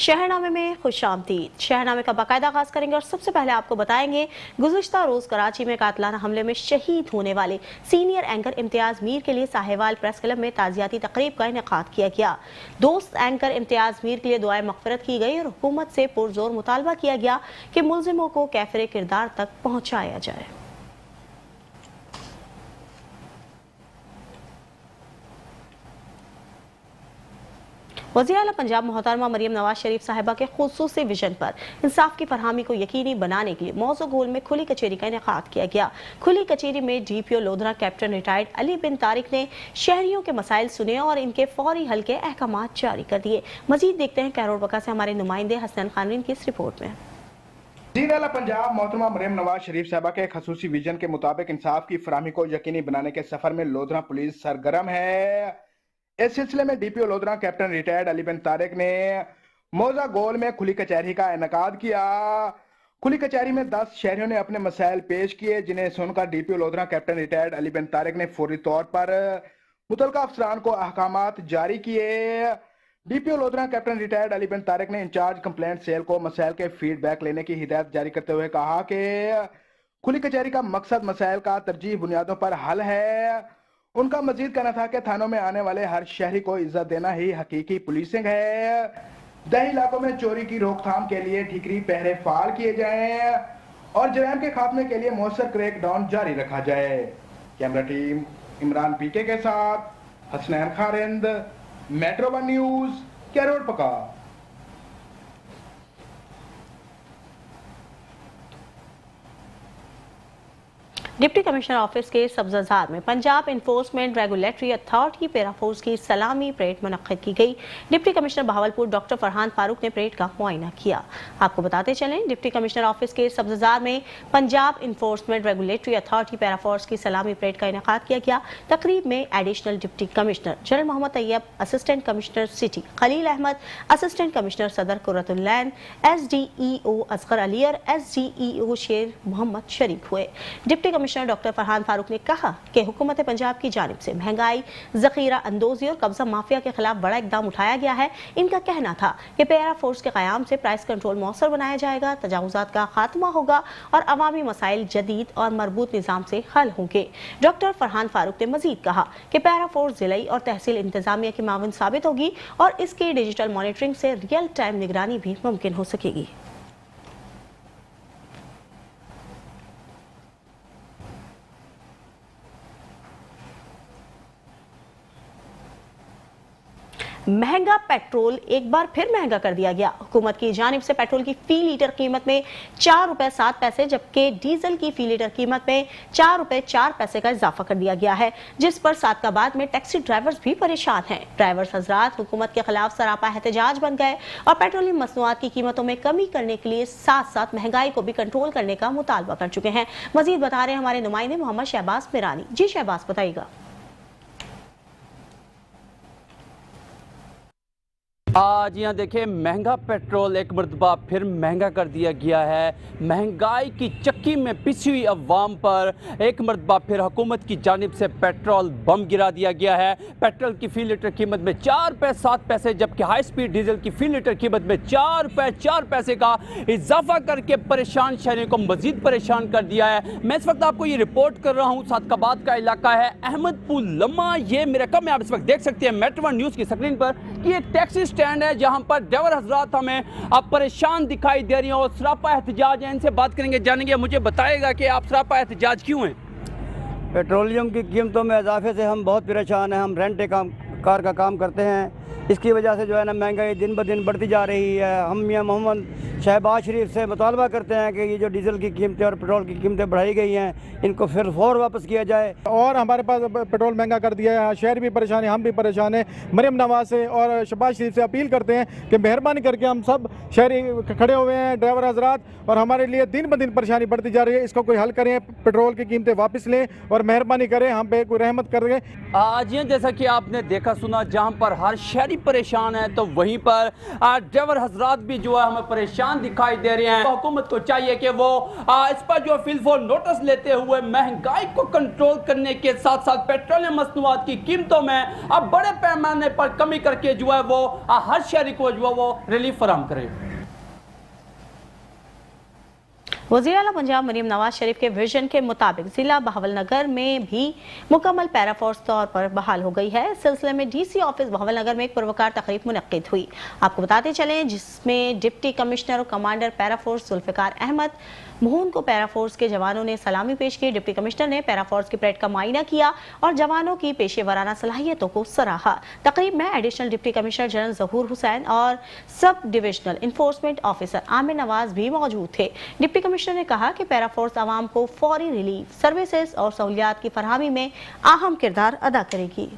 शहरनामे में खुश आमदीद। शहरनामे का बाकायदा आगाज करेंगे और सबसे पहले आपको बताएंगे गुज़िश्ता रोज कराची में कातिलाना हमले में शहीद होने वाले सीनियर एंकर इम्तियाज मीर के लिए साहिवाल प्रेस क्लब में ताज़ियाती तकरीब का इनेकाद किया गया। दोस्त एंकर इम्तियाज मीर के लिए दुआए मग़फ़िरत की गई और हुकूमत से पुरजोर मुतालबा किया गया कि मुल्ज़िमों को कैफ़िर किरदार तक पहुँचाया जाए। वज़ीर आला पंजाब मोहतरमा मरियम नवाज शरीफ साहिबा के खुसूसी विजन पर इंसाफ की फरहमी को यकीनी बनाने के लिए मौजू गोल में खुली कचेरी का इनेकाद किया गया। खुली कचेरी में DPO Lodhran captain retired Ali bin Tariq ने शहरियों के मसाइल सुने और इनके फौरी हल के अहकाम जारी कर दिए। मजीद देखते हैं कैरोल बका से हमारे नुमाइंदे हसन खानवीन की इस रिपोर्ट में। वज़ीर आला पंजाब मोहतरमा मरियम नवाज शरीफ साहिबा के खसूसी विजन के मुताबिक इंसाफ की फरहमी को यकीनी बनाने के सफर में लोधरा पुलिस सरगर्म है। इस सिलसिले में DPO Lodhran captain retired Ali bin Tariq ने मौजा गोल में खुली कचहरी का इनेकाद किया। खुली कचहरी में 10 शहरियों ने अपने मसाइल पेश किए, जिन्हें सुनकर DPO Lodhran captain retired Ali bin Tariq ने फौरी तौर पर मुतलका अफसरान को अहकामात जारी किए। DPO Lodhran captain retired Ali bin Tariq ने इंचार्ज कंप्लेंट सेल को मसाइल के फीडबैक लेने की हिदायत जारी करते हुए कहा कि खुली कचहरी का मकसद मसाइल का तरजीह बुनियादों पर हल है। उनका मजीद कहना था कि थानों में आने वाले हर शहरी को इज्जत देना ही हकीकी पुलिसिंग है। दही इलाकों में चोरी की रोकथाम के लिए ठीकरी पहरे फाल किए जाएं और जराइम के खात्मे के लिए मौसर क्रैकडाउन जारी रखा जाए। कैमरा टीम इमरान पीके के साथ हसनैन खारिंद, मेट्रो 1 न्यूज, कैरोल पका। डिप्टी कमिश्नर ऑफिस के सब्जाजार में Punjab enforcement regulatory authority para force की सलामी परेड मुनक्किद की गई। Deputy commissioner Bahawalpur doctor Farhan Farooq ने परेड का मुआयना किया। आपको बताते चलें, डिप्टी कमिश्नर ऑफिस के सब्जाजार में Punjab enforcement regulatory authority para force की सलामी परेड का इनेकाद किया गया। तकरीब में additional deputy commissioner general Mohammad Tayyab, assistant commissioner city Khalil Ahmad, assistant commissioner सदर कुर्रतुल्लैन, SDEO असगर अली और SDEO शेर मोहम्मद शरीक हुए। Deputy commissioner doctor Farhan Farooq ने कहा कि हुकूमत पंजाब की जानिब से महंगाई, जखीरा अंदोजी और कब्जा माफिया के खिलाफ बड़ा इकदाम उठाया गया है। इनका कहना था कि पैरा फोर्स के क़याम से प्राइस कंट्रोल मौसर बनाया जाएगा, तजावुज़ात का खात्मा होगा और अवामी मसाइल जदीद और मरबूत निज़ाम से हल होंगे। डॉक्टर फरहान फारूक ने मजीद कहा कि पैरा फोर्स ज़िलाई और तहसील इंतजामिया की मावन साबित होगी और इसकी डिजिटल मॉनिटरिंग से रियल टाइम निगरानी भी मुमकिन हो सकेगी। महंगा पेट्रोल एक बार फिर महंगा कर दिया गया। हुकूमत की जानिब से पेट्रोल की फी लीटर कीमत में 4 रुपए 7 पैसे जबकि डीजल की फी लीटर कीमत में 4 रुपए 4 पैसे का इजाफा कर दिया गया है, जिस पर सादकाबाद में टैक्सी ड्राइवर्स भी परेशान हैं। ड्राइवर्स हजरात हुकूमत के खिलाफ सरापा एहतजाज बन गए और पेट्रोलियम मसनूआत की कीमतों में कमी करने के लिए साथ साथ महंगाई को भी कंट्रोल करने का मुतालबा कर चुके हैं। मजीद बता रहे हैं हमारे नुमाइंदे मोहम्मद शहबाज मिरानी। जी शहबाज, बताइएगा। आज यहाँ देखें, महंगा पेट्रोल एक मरतबा फिर महंगा कर दिया गया है। महंगाई की चक्की में पिसी हुई अवाम पर एक मरतबा फिर हुकूमत की जानिब से पेट्रोल बम गिरा दिया गया है। पेट्रोल की फी लीटर कीमत में 4 रुपए 7 पैसे जबकि हाई स्पीड डीजल की फी लीटर कीमत में 4 रुपए 4 पैसे का इजाफा करके परेशान शहरियों को मजीद परेशान कर दिया है। मैं इस वक्त आपको ये रिपोर्ट कर रहा हूँ, सादकाबाद का इलाका है अहमदपुर लम्मा। ये मेरे कम में आप इस वक्त देख सकते हैं मेट्रो 1 न्यूज़ की स्क्रीन पर कि एक टैक्सी स्टैंड है जहां पर ड्राइवर हजरात हमें अब परेशान दिखाई दे रही हैं और सरापा एहतजाज है। इनसे बात करेंगे, जानेंगे। मुझे बताएगा कि आप सरापा एहतजाज क्यों हैं? पेट्रोलियम की कीमतों में इजाफे से हम बहुत परेशान हैं। हम रेंट कार का काम करते हैं, इसकी वजह से जो है ना महंगाई दिन ब दिन बढ़ती जा रही है। हम मियां मोहम्मद शहबाज शरीफ से मुतालबा करते हैं कि ये जो डीजल की कीमतें और पेट्रोल की कीमतें बढ़ाई गई हैं, इनको फिर फौर वापस किया जाए। और हमारे पास पेट्रोल महंगा कर दिया है, शहर भी परेशान है, हम भी परेशान हैं। मरियम नवाज से और शहबाज शरीफ से अपील करते हैं कि मेहरबानी करके, हम सब शहरी खड़े हुए हैं, ड्राइवर हजरात, और हमारे लिए दिन ब दिन परेशानी बढ़ती जा रही है। इसका कोई हल करें, पेट्रोल की कीमतें वापस लें और मेहरबानी करें, हम पे कोई रहमत करें। आज ये जैसा कि आपने देखा देखा सुना जहां पर हर शहरी परेशान है, तो वहीं पर ड्राइवर हजरात भी जो है हमें परेशान दिखाई दे रहे हैं। तो हुकूमत को चाहिए कि वो इस पर जो फिलफोल नोटिस लेते हुए महंगाई को कंट्रोल करने के साथ साथ पेट्रोलियम मसनूआत की कीमतों में अब बड़े पैमाने पर कमी करके जो है वो हर शहरी को जो है वो रिलीफ फराहम करे। वज़ीर आला पंजाब मरीम नवाज शरीफ के विजन के मुताबिक जिला बहावलनगर में भी मुकम्मल पैराफोर्स तौर पर बहाल हो गई है। इस सिलसिले में डीसी ऑफिस बहावलनगर में एक पुरवकार तकरीब मुनक्किद हुई। आपको बताते चलें जिसमें डिप्टी कमिश्नर और कमांडर पैराफोर्स जुल्फ़िकार अहमद मुहून को पैराफोर्स के जवानों ने सलामी पेश की। डिप्टी कमिश्नर ने पैराफोर्स की परेड का मुआयना किया और जवानों की पेशेवराना सलाहियतों को सराहा। तकरीब में एडिशनल डिप्टी कमिश्नर जनरल ज़हूर हुसैन और सब divisional enforcement officer Aamir Nawaz भी मौजूद थे। डिप्टी कमिश्नर ने कहा कि पैराफोर्स आवाम को फौरी रिलीफ सर्विसेज और सहूलियात की फरहमी में अहम किरदार अदा करेगी।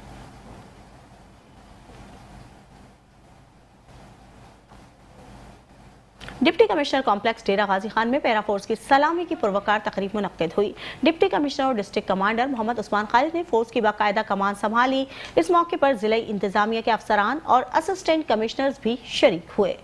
Deputy commissioner complex Dera Ghazi Khan में पैराफोर्स की सलामी की पुरवकार तकरीब मुनक्किद हुई। डिप्टी कमिश्नर और डिस्ट्रिक्ट कमांडर मोहम्मद उस्मान खालिद ने फोर्स की बाकायदा कमान संभाली। इस मौके पर जिला इंतजामिया के अफसरान और असिस्टेंट कमिश्नर्स भी शरीक हुए।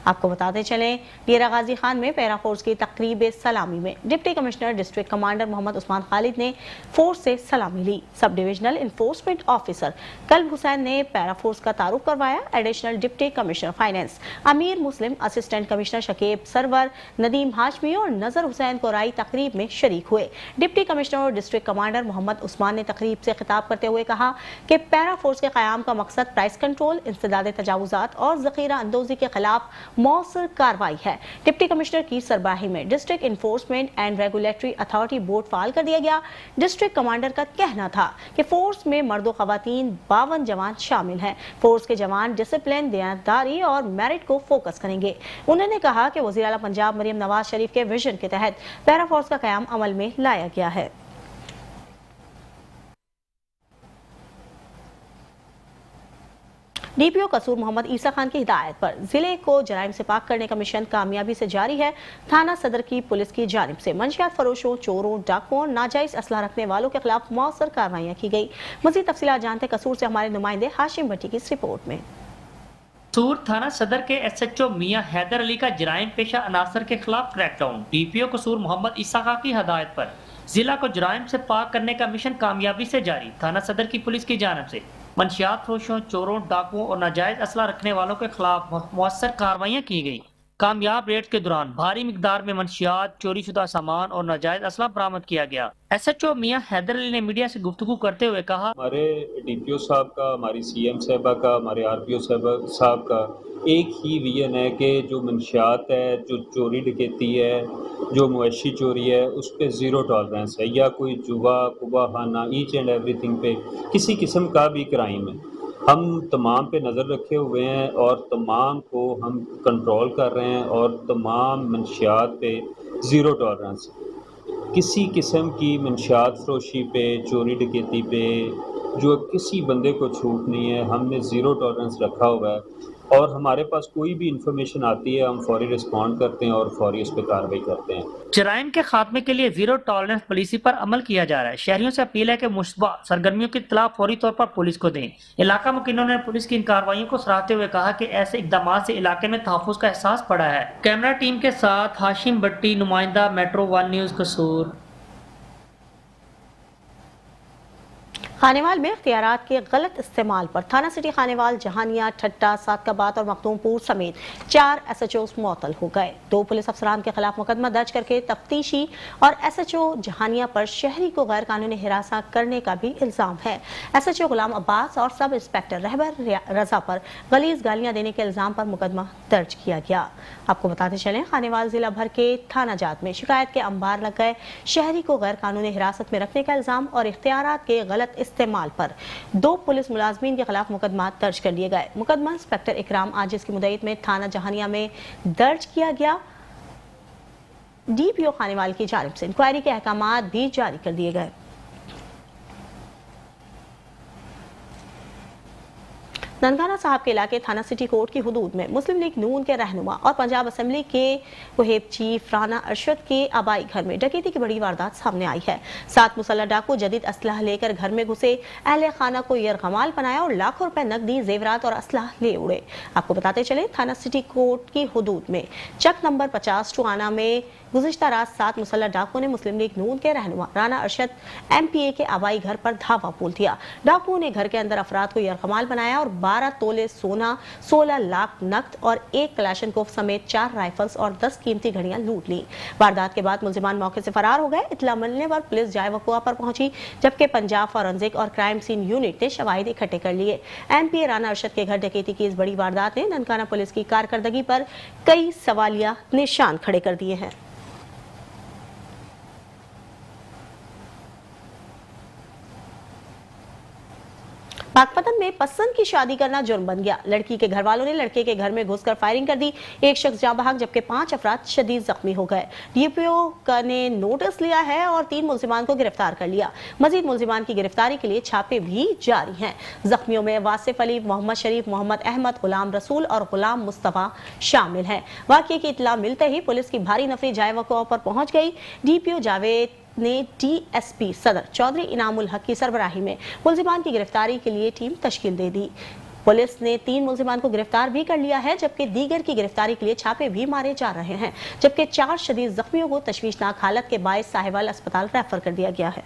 आपको बताते चलें डेरा गाजी खान में पैराफोर्स की तकरीब सलामी में deputy commissioner district commander Mohammad Usman Khalid ने फोर्स से सलामी ली। Sub divisional enforcement officer Kalb Hussain ने पैराफोर्स का तारुफ करवाया। Additional deputy commissioner finance Amir Muslim, assistant commissioner Shakeeb Sarwar, Nadeem Hashmi और नजर हुसैन कोराई तकरीब में शरीक हुए। डिप्टी कमिश्नर और डिस्ट्रिक्ट कमांडर मोहम्मद उस्मान ने तकरीब से खिताब करते हुए कहा कि पैराफोर्स के क़याम का मकसद प्राइस कंट्रोल, इंसदाद तजावुजात और ज़ख़ीरा अंदोज़ी के खिलाफ मौसर कार्रवाई है। डिप्टी कमिश्नर की सरबराही में district enforcement and regulatory authority board फाल कर दिया गया। डिस्ट्रिक्ट कमांडर का कहना था कि फोर्स में मर्दों खवातीन 52 जवान शामिल हैं। फोर्स के जवान डिसिप्लिन, देनदारी और मेरिट को फोकस करेंगे। उन्होंने कहा कि वज़ीर आला पंजाब मरीम नवाज शरीफ के विजन के तहत पैराफोर्स का क़याम अमल में लाया गया है। डीपीओ कसूर मोहम्मद ईसा खान की हिदायत पर जिले को जराइम से पाक करने का मिशन कामयाबी से जारी है। थाना सदर की पुलिस की जानिब से मंशियात फरोशों, चोरों, डाकुओं, नाजायज असला रखने वालों के खिलाफ मौसर कार्रवाइयाँ की गई। मज़ीद तफसीलात जानते कसूर से हमारे नुमाइंदे हाशिम भट्टी की इस रिपोर्ट में। कसूर थाना सदर के SHO मियां हैदर अली का जराइम पेशा अनासर के खिलाफ क्रैकडाउन। डीपीओ कसूर मोहम्मद ईसा खान की हिदायत पर जिला को जराइम से पाक करने का मिशन कामयाबी से जारी। थाना सदर की पुलिस की जानिब से मंशियात फरोशों, चोरों, डाकुओं और नाजायज असला रखने वालों के खिलाफ मौसर कार्रवाइयाँ की गई। कामयाब रेड के दौरान भारी मिकदार में मंशियात, चोरी शुदा सामान और नाजायज असला बरामद किया गया। SHO मियां हैदर अली ने मीडिया से गुफ्तगू करते हुए कहा, हमारे DPO साहब का, हमारी CM साहबा का, हमारे RPO साहब का एक ही विजन है कि जो मंशियात है, जो चोरी डकैती है, जो मुआशी चोरी है, उस पर ज़ीरो टॉलरेंस है। या कोई जुआ, कुबा खाना, ईच एंड एवरीथिंग पे किसी किस्म का भी क्राइम है, हम तमाम पे नज़र रखे हुए हैं और तमाम को हम कंट्रोल कर रहे हैं और तमाम मंशियात पे ज़ीरो टॉलरेंस है। किसी किस्म की मंशियात फरोशी पे, चोरी डकैती पे जो किसी बंदे को छूट नहीं है, हमने ज़ीरो टॉलरेंस रखा हुआ है। और हमारे पास कोई भी इंफॉर्मेशन आती है, हम फौरी रिस्पॉन्ड करते हैं और फौरी उस पर कार्रवाई करते हैं। जराइम के खात्मे के लिए जीरो टॉलरेंस पॉलिसी पर अमल किया जा रहा है। शहरियों से अपील है कि मुश्तबा सरगर्मियों की इत्तला फौरी तौर पर पुलिस को दें। इलाका मुकीनों ने पुलिस की इन कार्रवाइयों को सराहते हुए कहा कि ऐसे इकदाम से इलाके में तहफ़्फ़ुज़ का एहसास बढ़ा है। कैमरा टीम के साथ हाशिम भट्टी, नुमाइंदा Metro 1 न्यूज़ कसूर। खानेवाल में इख्तियारात के गलत इस्तेमाल पर थाना सिटी खानेवाल, जहानिया, ठट्टा, सादकाबाद और मखदूमपुर समेत 4 SHOs मुअत्तल हो गए। 2 पुलिस अफसरान के खिलाफ मुकदमा दर्ज करके तफ्तीशी और SHO जहानिया पर शहरी को गैर कानूनी हिरासा करने का भी इल्जाम है। SHO गुलाम अब्बास और सब इंस्पेक्टर रहबर रजा पर गलीज गालियां देने के इल्जाम पर मुकदमा दर्ज किया गया। आपको बताते चलें, खानेवाल जिला भर के थाना जात में शिकायत के अंबार लग गए। शहरी को गैर कानूनी हिरासत में रखने का इल्जाम और इख्तियारात के गलत इस्तेमाल पर 2 पुलिस मुलाजमीन के खिलाफ मुकदमा दर्ज कर लिए गए। मुकदमा इंस्पेक्टर इकराम आजिज की मुद्दत में थाना जहानिया में दर्ज किया गया। DPO खानेवाल की जानिब से इंक्वायरी के अहकामात भी जारी कर दिए गए। ननकाना साहब के इलाके थाना सिटी कोर्ट की हुदूद में मुस्लिम लीग नून के रहनुमा और पंजाब असेंबली के वहेब चीफ राना अरशद के आबाई घर में डकैती की बड़ी वारदात सामने आई है। 7 मुसल्लह डाकू जदीद असलाह लेकर घर में घुसे, अहले खाना को यरगमाल बनाया और लाखों रुपए नकदी, जेवरात और असलाह ले उड़े। आपको बताते चले, थाना सिटी कोर्ट की हुदूद में चक नंबर 50 टुआना में गुज़िश्ता रात 7 मुसल्लह डाकुओं ने मुस्लिम लीग नून के रहनुमा राना अरशद MPA के आबाई घर पर धावा बोल दिया। डाकुओं ने घर के अंदर अफराद को यरगमाल बनाया और 12 तोले सोना, 16 लाख नकद और 1 कलाशनकोफ समेत 4 राइफल्स और 10 कीमती घड़ियां लूट ली। वारदात के बाद मुलजिमान मौके से फरार हो गए। इत्तला मिलने पर पुलिस जाए वकुआ पर पहुंची, जबकि पंजाब फॉरेंसिक और क्राइम सीन यूनिट ने शवाहिद इकट्ठे कर लिए। MPA राना अरशद के घर डकैती की इस बड़ी वारदात ने ननकाना पुलिस की कारकर्दगी पर कई सवालिया निशान खड़े कर दिए हैं। पाकपतन में पसंद की शादी करना जुर्म बन गया। लड़की के घर वालों ने लड़के के घर में घुसकर फायरिंग कर दी। एक शख्स जाँ बहक जबकि 5 अफराद शदीद जख्मी हो गए। DPO ने नोटिस लिया है और 3 मुलजिमान को गिरफ्तार कर लिया। मजीद मुलजिमान की गिरफ्तारी के लिए छापे भी जारी हैं। जख्मियों में वासिफ अली, मोहम्मद शरीफ, मोहम्मद अहमद, गुलाम रसूल और गुलाम मुस्तफा शामिल हैं। वाक़ये की इत्तला मिलते ही पुलिस की भारी नफरी जाए वक़ुआ पर पहुंच गई। DPO जावेद ने DSP सदर चौधरी इनामुल हक की सरबराही में मुलजिमान की गिरफ्तारी के लिए टीम तश्कील दे दी। पुलिस ने 3 मुलजिमान को गिरफ्तार भी कर लिया है, जबकि दीगर की गिरफ्तारी के लिए छापे भी मारे जा रहे हैं। जबकि 4 शदीद जख्मियों को तशवीशनाक हालत के बायस साहिवाल अस्पताल रेफर कर दिया गया है।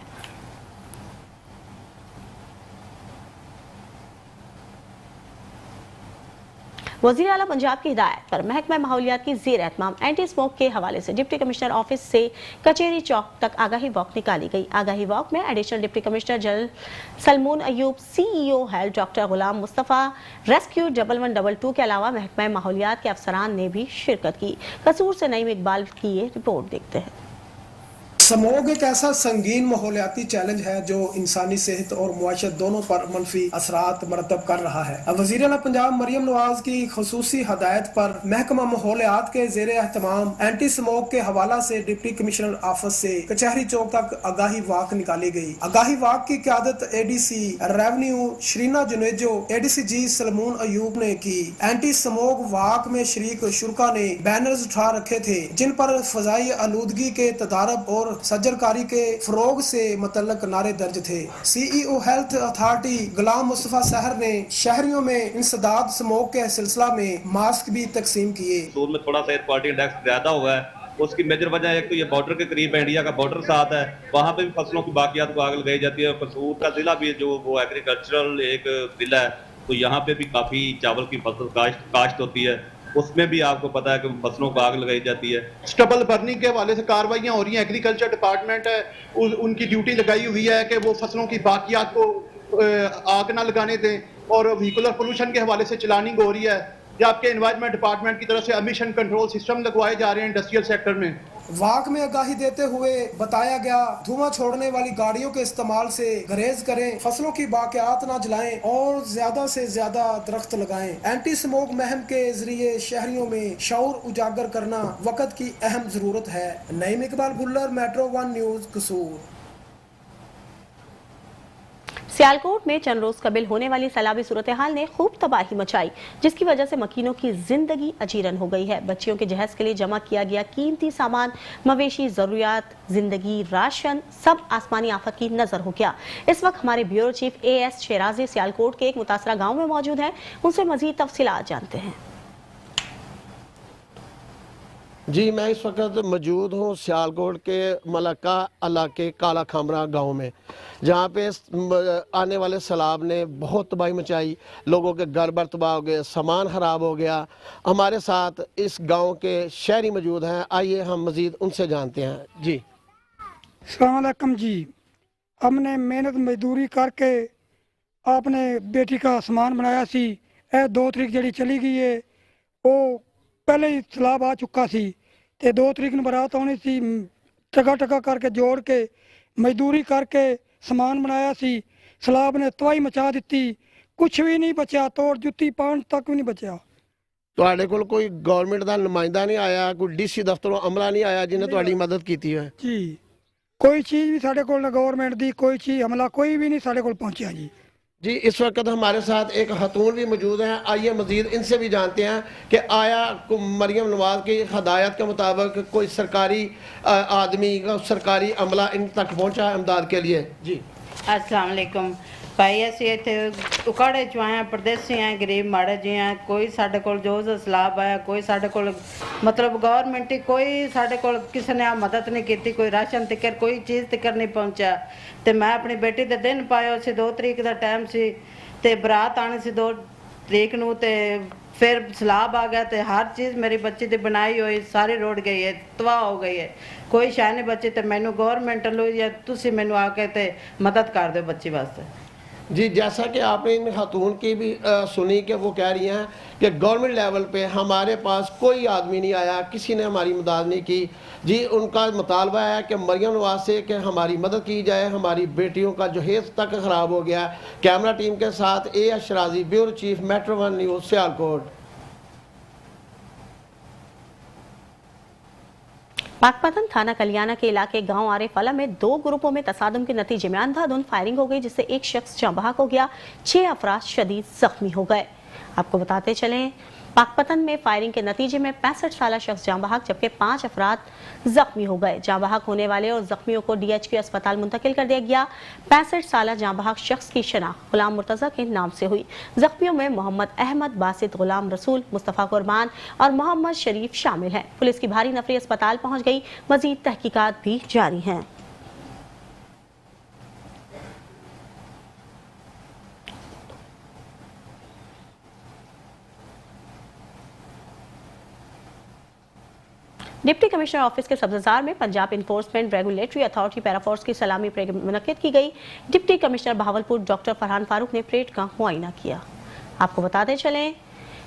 वज़ीर आला पंजाब की हिदायत पर महकमा माहौलियात की ज़ेर एहतमाम एंटी स्मोक के हवाले से डिप्टी कमिश्नर ऑफिस से कचेरी चौक तक आगाही वॉक निकाली गई। आगाही वॉक में additional deputy commissioner general Salmoon Ayub, CEO health doctor Ghulam Mustafa, rescue 1112 के अलावा महकमा माहौलियात के अफसरान ने भी शिरकत की। कसूर से नईम इकबाल की ये रिपोर्ट देखते हैं। स्मोग एक ऐसा संगीन माहौलियाती चैलेंज है जो इंसानी सेहत और मुआशरत दोनों पर मनफी असरात मरतब कर रहा है। वज़ीर आला पंजाब मरियम नवाज की खसूसी हदायत पर महकमा माहौलियात के ज़ेर एहतमाम एंटी स्मोक के हवाला से डिप्टी कमिश्नर ऑफिस से कचहरी चौक तक आगाही वाक निकाली गई। आगाही वाक की क़यादत ADC रेवेन्यू शरीना जुनेजो, ADC जी सलमून अयूब ने की। एंटी स्मोक वाक में शरीक शुरका ने बैनर्स उठा रखे थे जिन पर फ़ज़ाई आलूदगी के तदारब और सज्जरकारी के फरोग से मुतल्लक नारे दर्ज थे। CEO health authority Ghulam Mustafa सहर ने शहरियों में इंसदाद स्मोक के सिलसिला में मास्क भी तकसीम किए। सूर में थोड़ा सा एयर क्वालिटी इंडेक्स ज्यादा हुआ है, उसकी मेजर वजह एक तो ये बॉर्डर के करीब है, इंडिया का बॉर्डर साथ है, वहाँ पे भी फसलों की बाकियात को आग लगाई जाती है। कसूर का जिला भी जो वो एग्रीकल्चरल एक जिला है, तो यहाँ पे भी काफी चावल की फसल काश्त होती है, उसमें भी आपको पता है कि फसलों को आग लगाई जाती है। स्टबल बर्निंग के हवाले से कार्रवाइयाँ हो रही हैं। एग्रीकल्चर डिपार्टमेंट है, उनकी ड्यूटी लगाई हुई है कि वो फसलों की बाकियात को आग ना लगाने दें, और व्हीकुलर पोल्यूशन के हवाले से चलानिंग हो रही है। जबकि एनवायरनमेंट डिपार्टमेंट की तरफ से एमिशन कंट्रोल सिस्टम लगवाए जा रहे हैं इंडस्ट्रियल सेक्टर में। वाक में आगाही देते हुए बताया गया, धुआं छोड़ने वाली गाड़ियों के इस्तेमाल से गुरेज करें, फसलों की बाकियात ना जलाएं और ज्यादा से ज्यादा दरख्त लगाएं। एंटी स्मोक मुहिम के जरिए शहरियों में शऊर उजागर करना वक्त की अहम जरूरत है। नईम इकबाल भुल्लर, मेट्रो 1 न्यूज, कसूर। सियालकोट में चंद रोज कबिल होने वाली सैलाबी सूरत हाल ने खूब तबाही मचाई, जिसकी वजह से मकीनों की जिंदगी अजीरन हो गई है। बच्चियों के जहेज के लिए जमा किया गया कीमती सामान, मवेशी, जरूरियात, जिंदगी, राशन सब आसमानी आफत की नजर हो गया। इस वक्त हमारे ब्यूरो चीफ AS शेराजी सियालकोट के एक मुतासरा गाँव में मौजूद है, उनसे मजीद तफसीलात जानते हैं। जी, मैं इस वक्त मौजूद हूँ सियालकोट के मलक्का इलाके काला खामरा गांव में, जहाँ पे आने वाले सैलाब ने बहुत तबाही मचाई। लोगों के घर बर तबाह हो गए, सामान ख़राब हो गया। हमारे साथ इस गांव के शहरी मौजूद हैं, आइए हम मज़ीद उनसे जानते हैं। जी अस्सलाम वालेकुम जी, हमने मेहनत मजदूरी करके अपने बेटी का सामान बनाया सी। 2 तरीक जी चली गई है, वो पहले ही सैलाब आ चुका सी ते 2 तरीक ਨੂੰ ਬਰਾਤ ਆਉਣੀ ਸੀ। ਟਕਾ ਕਰਕੇ ਜੋੜ ਕੇ ਮਜ਼ਦੂਰੀ ਕਰਕੇ ਸਮਾਨ ਬਣਾਇਆ ਸੀ, ਸੈਲਾਬ ਨੇ ਤਬਾਹੀ ਮਚਾ ਦਿੱਤੀ। ਕੁਝ ਵੀ ਨਹੀਂ ਬਚਿਆ, ਤੋੜ ਜੁੱਤੀ ਪਾਉਣ ਤੱਕ ਵੀ ਨਹੀਂ ਬਚਿਆ। ਤੁਹਾਡੇ ਕੋਲ ਕੋਈ ਗਵਰਨਮੈਂਟ ਦਾ ਨੁਮਾਇੰਦਾ ਨਹੀਂ ਆਇਆ, ਕੋਈ DC ਦਫ਼ਤਰੋਂ ਅਮਲਾ ਨਹੀਂ ਆਇਆ ਜਿਹਨੇ ਤੁਹਾਡੀ ਮਦਦ ਕੀਤੀ ਹੈ? ਜੀ ਕੋਈ ਚੀਜ਼ ਵੀ ਸਾਡੇ ਕੋਲ ਗਵਰਨਮੈਂਟ ਦੀ ਕੋਈ ਚੀਜ਼ ਹਮਲਾ ਕੋਈ ਵੀ ਨਹੀਂ ਸਾਡੇ ਕੋਲ ਪਹੁੰਚਿਆ ਜੀ। जी, इस वक्त हमारे साथ एक खतून भी मौजूद हैं। आइए मज़ीद इनसे भी जानते हैं कि आया मरियम नवाज़ की हदायत के मुताबिक कोई सरकारी आदमी सरकारी अमला इन तक पहुंचा है इमदाद के लिए। जी अस्सलाम वालेकुम भाई, ਅਸੀਂ ਇੱਥੇ ਉਕਾੜੇ ਚੋਂ ਆਏ ਹਾਂ, ਪਰਦੇਸੀ ਆਏ, ਗਰੀਬ ਮਾੜੇ ਜਿਹੇ ਆ। ਕੋਈ ਸਾਡੇ ਕੋਲ ਜੋਜ਼ ਸਲਾਬ ਆਇਆ, ਕੋਈ ਸਾਡੇ ਕੋਲ ਮਤਲਬ ਗਵਰਨਮੈਂਟ ਹੀ ਕੋਈ ਸਾਡੇ ਕੋਲ ਕਿਸੇ ਨੇ ਆ ਮਦਦ ਨਹੀਂ ਕੀਤੀ, ਕੋਈ ਰਾਸ਼ਨ ਤਿਕਰ ਕੋਈ ਚੀਜ਼ ਤਿਕਰ ਨਹੀਂ ਪਹੁੰਚਿਆ। ਤੇ ਮੈਂ ਆਪਣੀ ਬੇਟੀ ਦੇ ਦਿਨ ਪਾਇਆ ਸੀ, 2 ਤਰੀਕ ਦਾ ਟਾਈਮ ਸੀ ਤੇ ਬਰਾਤ ਆਣੀ ਸੀ 2 ਤਰੀਕ ਨੂੰ, ਤੇ ਫਿਰ ਸਲਾਬ ਆ ਗਿਆ ਤੇ ਹਰ ਚੀਜ਼ ਮੇਰੀ ਬੱਚੀ ਦੀ ਬਣਾਈ ਹੋਈ ਸਾਰੀ ਰੋੜ ਗਈ ਹੈ, ਤਬਾਹ ਹੋ ਗਈ ਹੈ। ਕੋਈ ਸ਼ੈ ਨਹੀਂ ਬਚੀ ਤੇ ਮੈਨੂੰ ਗਵਰਨਮੈਂਟ ਵੱਲੋਂ ਜਾਂ ਤੁਸੀਂ ਮੈਨੂੰ ਆ ਕੇ ਤੇ ਮਦਦ ਕਰ ਦਿਓ ਬੱਚੀ ਵਾਸਤੇ। जी, जैसा कि आपने इन खातून की भी सुनी कि वो कह रही हैं कि गवर्नमेंट लेवल पे हमारे पास कोई आदमी नहीं आया, किसी ने हमारी मदद नहीं की। जी, उनका मुतालबा है कि मरियम नवाज से कि हमारी मदद की जाए, हमारी बेटियों का जहेज तक ख़राब हो गया। कैमरा टीम के साथ A शराजी, bureau chief, metro 1 news, Sialkot. Pakpattan थाना कलियाना के इलाके गांव आरे फला में 2 ग्रुपों में तसादुम के नतीजे में अंधाधुंध फायरिंग हो गई, जिससे एक शख्स जाँ बहक हो गया, 6 अफराद शदीद जख्मी हो गए। आपको बताते चलें, पाकपतन में फायरिंग के नतीजे में 65 साला शख्स जाँ बहक जबकि 5 अफराद जख्मी हो गए। जाँ बहक होने वाले और जख्मियों को DHQ अस्पताल मुंतकिल कर दिया गया। 65 साला जाँ बहक शख्स की शनाख्त गुलाम मुर्तज़ा के नाम से हुई। जख्मियों में मोहम्मद अहमद, बासित, गुलाम रसूल, मुस्तफ़ा कुर्बान और मोहम्मद शरीफ शामिल हैं। पुलिस की भारी नफरी अस्पताल पहुंच गई, मजीद तहकीकात भी जारी हैं। डिप्टी कमिश्नर ऑफिस के सब्ज़ार में Punjab enforcement regulatory authority PERA force की सलामी परेड मुनक्किद की गई। Deputy commissioner Bahawalpur doctor Farhan Farooq ने परेड का मुआयना किया। आपको बताते चलें,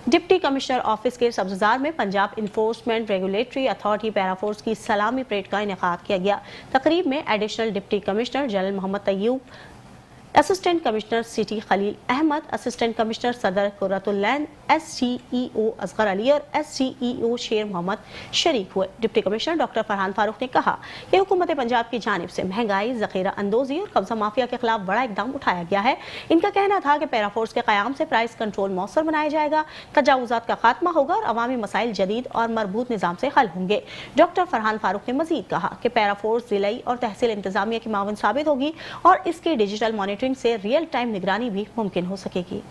डिप्टी कमिश्नर ऑफिस के सब्ज़ार में Punjab enforcement regulatory authority PERA force की सलामी परेड का इनेकाद किया गया। तकरीब में additional deputy commissioner general Mohammad Taiyab, assistant commissioner city Khalil Ahmad, assistant commissioner सदर कुर्रतुल्लैन, SCEO असगर अली और SCEO शेर मोहम्मद शरीक हुए। Deputy commissioner doctor Farhan Farooq ने कहा कि हुकूमत पंजाब की जानिब से महंगाई, ज़ख़ीरा अंदोज़ी और कब्ज़ा माफिया के खिलाफ बड़ा इकदाम उठाया गया है। इनका कहना था कि पैराफोर्स के क़याम से प्राइस कंट्रोल मौसर बनाया जाएगा, तजावुज़ात का खात्मा होगा और अवामी मसाइल जदीद और मरबूत निज़ाम से हल होंगे। डॉक्टर फरहान फारूक ने मजीद कहा कि पैराफोर्स ज़िलाई और तहसील इंतज़ामिया की मावन साबित होगी और इसकी डिजिटल मॉनिटरिंग से रियल टाइम निगरानी भी मुमकिन हो सकेगी।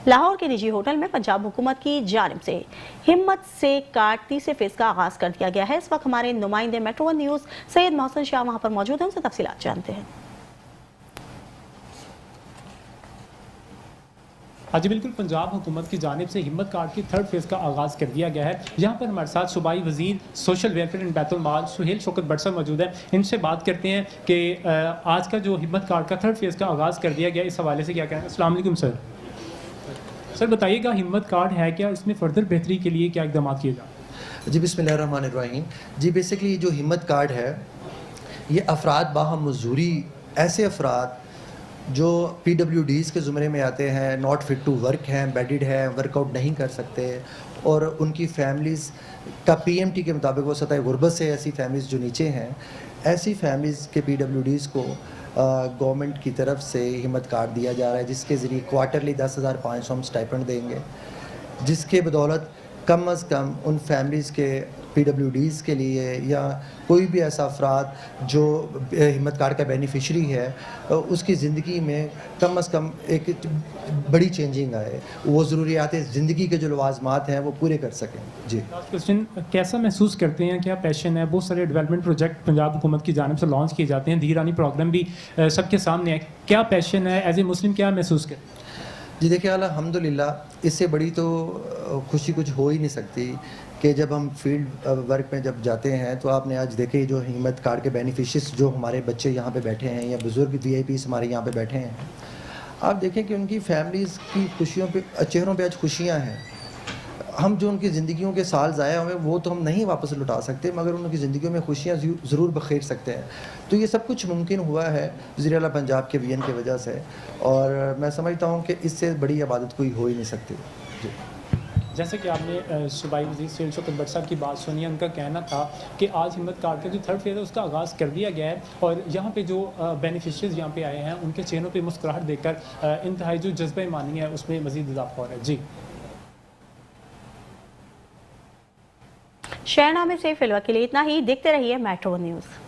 लाहौर के निजी होटल में पंजाब हुकूमत की जानिब से हिम्मत से कार्ड तीसरे फेज का आगाज कर दिया गया है। इस वक्त हमारे नुमाइंदे मेट्रो 1 न्यूज़ सैयद मोहसिन शाह वहां पर मौजूद हैं, उनसे तफसीलात जानते हैं। हाँ जी बिल्कुल, पंजाब हुकूमत की जानिब से हिम्मत कार्ड की 3rd फेज़ का आगाज़ कर दिया गया है। यहाँ पर हमारे साथ सूबाई वज़ीर सोशल वेलफेयर एंड बैतुल माल सुहेल शौकत बटसर मौजूद है। इनसे बात करते हैं कि आज का जो हिम्मत कार्ड का 3rd फेज़ का आगाज़ कर दिया गया, इस हवाले से क्या कहना है। अस्सलाम वालेकुम सर। सर बताइएगा, हिम्मत कार्ड है क्या, इसमें फर्दर बेहतरी के लिए क्या इक़दाम किए जाए। जी बिस्मिल्लाहिर्रहमानिर्रहीम। जी बेसिकली जो हिम्मत कार्ड है ये अफराद बाहम मजदूरी, ऐसे अफराद जो PWDs के ज़ुमरे में आते हैं, नॉट फिट टू वर्क हैं, बेडिड हैं, वर्कआउट नहीं कर सकते और उनकी फैमिलीज़ का PMT के मुताबिक वो सतह गुर्बत से ऐसी फैमिलीज़ जो नीचे हैं, ऐसी फैमिलीज़ के PWDs को गवर्नमेंट की तरफ से हिम्मत कार्ड दिया जा रहा है, जिसके ज़रिए क्वार्टरली 10,500 हम स्टाइपेंड देंगे, जिसके बदौलत कम अज़ कम उन फैमिलीज़ के PWDs के लिए या कोई भी ऐसा अफराद जो हिम्मत कार्ड का बेनिफिशरी है उसकी ज़िंदगी में कम अज़ कम एक बड़ी चेंजिंग आए, वो ज़रूरियात ज़िंदगी के जो लवाज़मात हैं वो पूरे कर सकें। जी क्वेश्चन, कैसा महसूस करते हैं, क्या पैशन है। बहुत सारे डेवलपमेंट प्रोजेक्ट पंजाब हुकूमत की जानिब से लॉन्च किए जाते हैं, धीरानी प्रोग्राम भी सबके सामने है, क्या पैशन है, एज ए मुस्लिम क्या महसूस करते हैं। जी देखिए अल्हम्दुलिल्लाह, इससे बड़ी तो खुशी कुछ हो ही नहीं सकती कि जब हम फील्ड वर्क में जब जाते हैं तो आपने आज देखे जो हिम्मत कार्ड के बेनिफिशरीज जो हमारे बच्चे यहाँ पे बैठे हैं या बुज़ुर्ग VIPs हमारे यहाँ पे बैठे हैं, आप देखें कि उनकी फैमिलीज़ की खुशियों पे, चेहरों पे आज खुशियाँ हैं। ہم جو ان کی زندگیوں کے سال ضائع ہوئے وہ تو ہم نہیں واپس لوٹا سکتے، مگر ان کی زندگیوں میں خوشیاں ضرور بخیر سکتے ہیں. تو یہ سب کچھ ممکن ہوا ہے وزیر اعلیٰ پنجاب کے ویژن کی وجہ سے، اور میں سمجھتا ہوں کہ اس سے بڑی عبادت کوئی ہو ہی نہیں سکتی. جی جیسے کہ آپ نے صوبائی وزیر سہیل شوکت بٹ صاحب کی بات سنی ہے، ان کا کہنا تھا کہ آج ہمت کارڈ کا جو تھرڈ فیز ہے اس کا آغاز کر دیا گیا ہے، اور یہاں پہ جو بینیفیشریز یہاں پہ آئے ہیں ان کے چہروں پہ مسکراہٹ دیکھ کر انتہائی جو جذبہ ایمانی ہے اس میں مزید اضافہ ہو رہا ہے. جی شہرنامے سے فی الوقت کے لیے اتنا ہی. دیکھتے رہیے میٹرو نیوز.